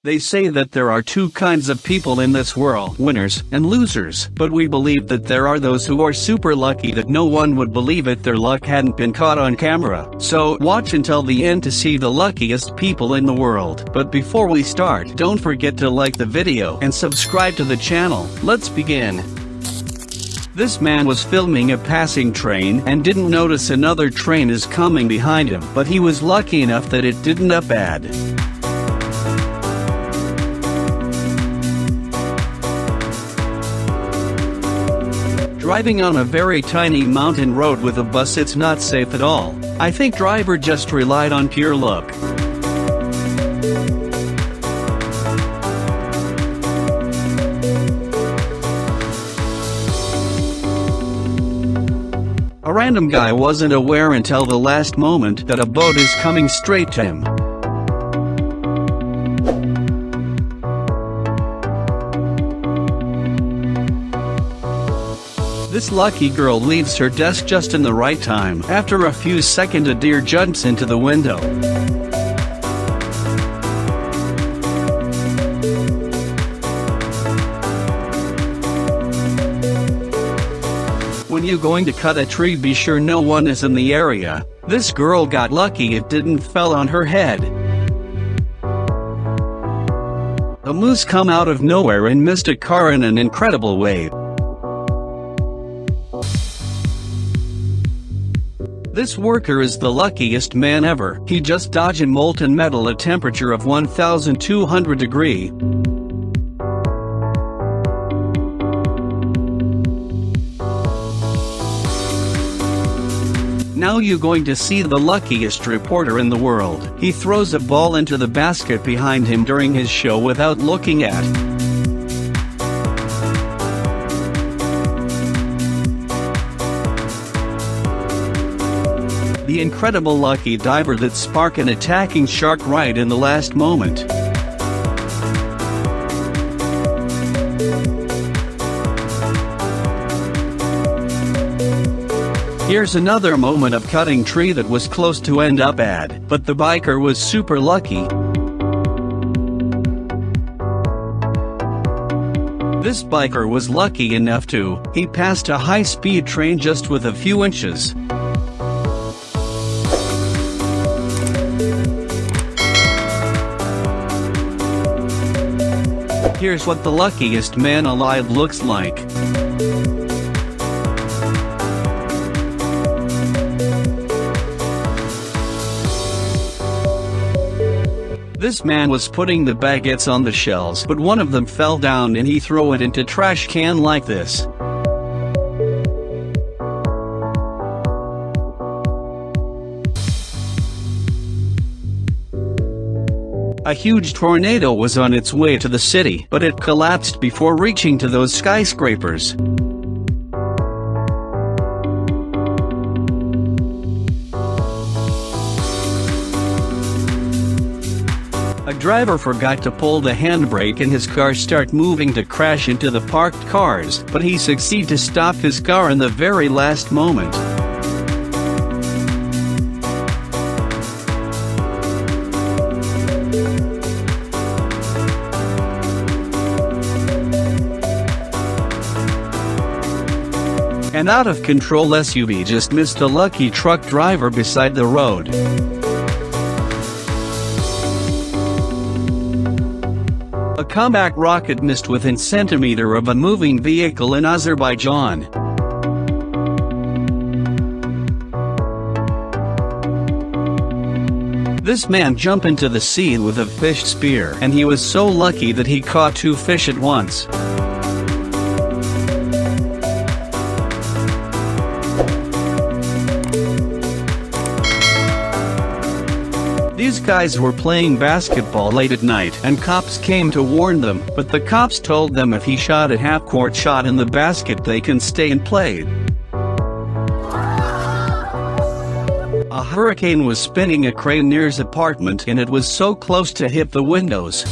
They say that there are two kinds of people in this world, winners and losers, but we believe that there are those who are super lucky that no one would believe it their luck hadn't been caught on camera. So watch until the end to see the luckiest people in the world. But before we start, don't forget to like the video and subscribe to the channel. Let's begin. This man was filming a passing train and didn't notice another train is coming behind him, but he was lucky enough that it didn't up bad. Driving on a very tiny mountain road with a bus, it's not safe at all. I think driver just relied on pure luck. A random guy wasn't aware until the last moment that a boat is coming straight to him. This lucky girl leaves her desk just in the right time. After a few seconds, a deer jumps into the window. When you're going to cut a tree, be sure no one is in the area. This girl got lucky it didn't fell on her head. A moose come out of nowhere and missed a car in an incredible way. This worker is the luckiest man ever. He just dodged molten metal at temperature of 1200 degrees. Now you're going to see the luckiest reporter in the world. He throws a ball into the basket behind him during his show without looking at. The incredible lucky diver that sparked an attacking shark right in the last moment. Here's another moment of cutting tree that was close to end up bad, but the biker was super lucky. This biker was lucky enough he passed a high-speed train just with a few inches. Here's what the luckiest man alive looks like. This man was putting the baguettes on the shelves, but one of them fell down and he threw it into trash can like this. A huge tornado was on its way to the city, but it collapsed before reaching to those skyscrapers. A driver forgot to pull the handbrake and his car started moving to crash into the parked cars, but he succeeded to stop his car in the very last moment. An out-of-control SUV just missed a lucky truck driver beside the road. A comeback rocket missed within centimeter of a moving vehicle in Azerbaijan. This man jumped into the sea with a fish spear, and he was so lucky that he caught two fish at once. These guys were playing basketball late at night, and cops came to warn them, but the cops told them if he shot a half-court shot in the basket they can stay and play. A hurricane was spinning a crane near his apartment and it was so close to hit the windows.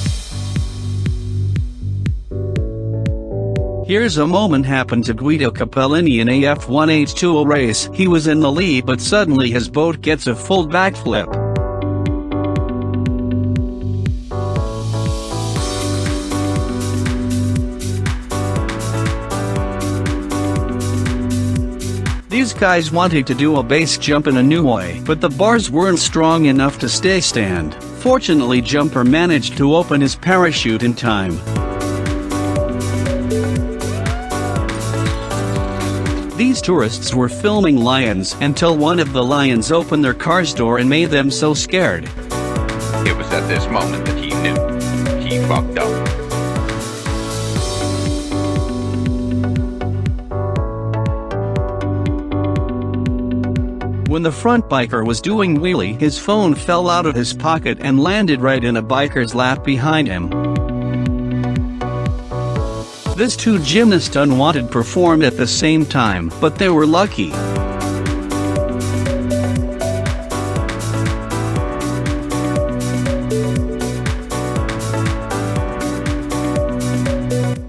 Here's a moment happened to Guido Capellini in a F1 H2O race. He was in the lead but suddenly his boat gets a full backflip. These guys wanted to do a base jump in a new way, but the bars weren't strong enough to stay stand. Fortunately, Jumper managed to open his parachute in time. These tourists were filming lions until one of the lions opened their car's door and made them so scared. It was at this moment that he knew. He fucked up. When the front biker was doing wheelie, his phone fell out of his pocket and landed right in a biker's lap behind him. This two gymnasts unwanted performed at the same time, but they were lucky.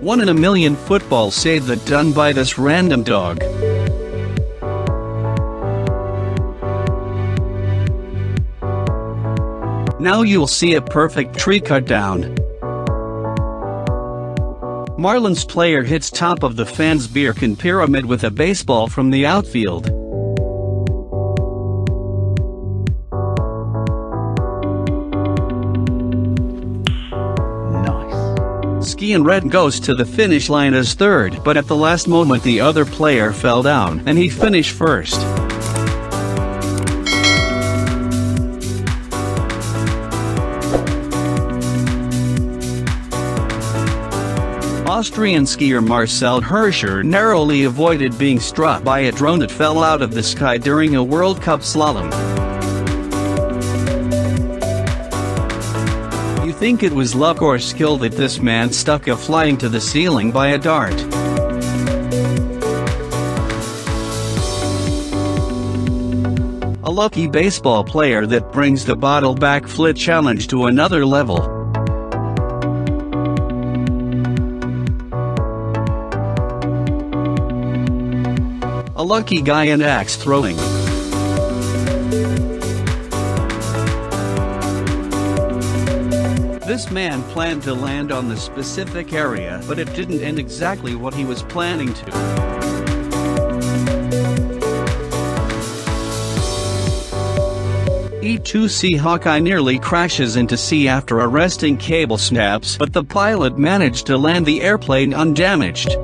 One in a million football save that done by this random dog. Now you'll see a perfect tree cut down. Marlins player hits top of the fans' beer can pyramid with a baseball from the outfield. Nice. Ski in red goes to the finish line as third, but at the last moment the other player fell down and he finished first. Austrian skier Marcel Hirscher narrowly avoided being struck by a drone that fell out of the sky during a World Cup slalom. You think it was luck or skill that this man stuck a flying to the ceiling by a dart? A lucky baseball player that brings the bottle backflip challenge to another level. A lucky guy in axe throwing. This man planned to land on the specific area, but it didn't end exactly what he was planning to. E2C Hawkeye nearly crashes into sea after arresting cable snaps, but the pilot managed to land the airplane undamaged.